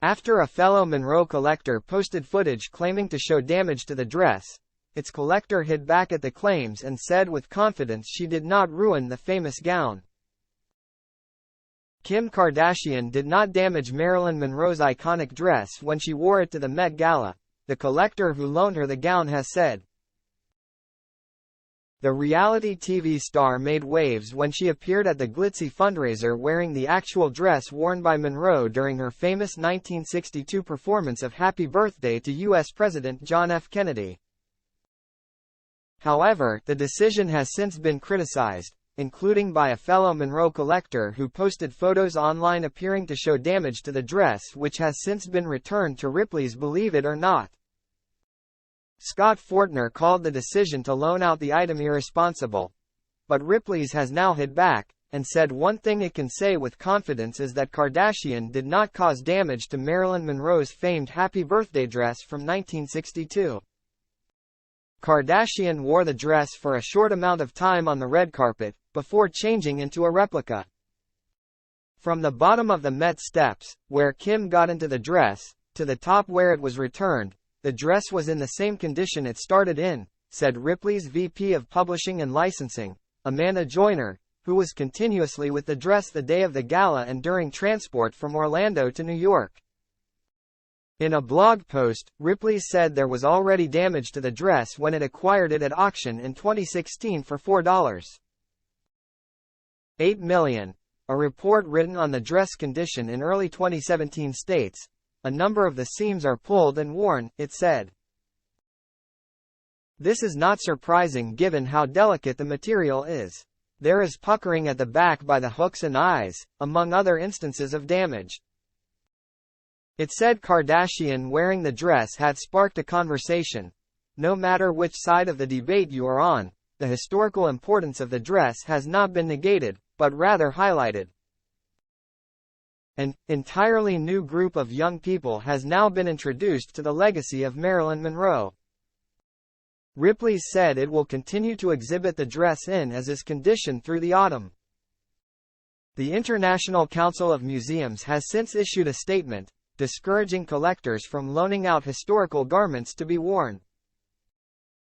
After a fellow Monroe collector posted footage claiming to show damage to the dress, its collector hit back at the claims and said with confidence she did not ruin the famous gown. Kim Kardashian did not damage Marilyn Monroe's iconic dress when she wore it to the Met Gala, the collector who loaned her the gown has said. The reality TV star made waves when she appeared at the glitzy fundraiser wearing the actual dress worn by Monroe during her famous 1962 performance of Happy Birthday to U.S. President John F. Kennedy. However, the decision has since been criticized, including by a fellow Monroe collector who posted photos online appearing to show damage to the dress, which has since been returned to Ripley's Believe It or Not. Scott Fortner called the decision to loan out the item irresponsible, but Ripley's has now hit back, and said one thing it can say with confidence is that Kardashian did not cause damage to Marilyn Monroe's famed Happy Birthday dress from 1962. Kardashian wore the dress for a short amount of time on the red carpet, before changing into a replica. From the bottom of the Met steps, where Kim got into the dress, to the top where it was returned, the dress was in the same condition it started in, said Ripley's VP of Publishing and Licensing, Amanda Joyner, who was continuously with the dress the day of the gala and during transport from Orlando to New York. In a blog post, Ripley said there was already damage to the dress when it acquired it at auction in 2016 for $4.8 million. A report written on the dress condition in early 2017 states, "A number of the seams are pulled and worn," it said. This is not surprising given how delicate the material is. There is puckering at the back by the hooks and eyes, among other instances of damage. It said Kardashian wearing the dress had sparked a conversation. No matter which side of the debate you are on, the historical importance of the dress has not been negated, but rather highlighted. An entirely new group of young people has now been introduced to the legacy of Marilyn Monroe. Ripley said it will continue to exhibit the dress in as is condition through the autumn. The International Council of Museums has since issued a statement, discouraging collectors from loaning out historical garments to be worn.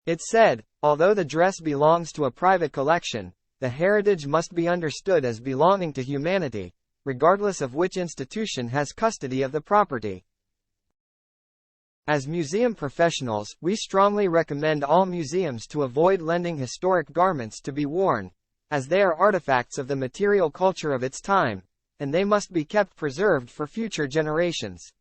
It said, although the dress belongs to a private collection, the heritage must be understood as belonging to humanity, regardless of which institution has custody of the property. As museum professionals, we strongly recommend all museums to avoid lending historic garments to be worn, as they are artifacts of the material culture of its time, and they must be kept preserved for future generations.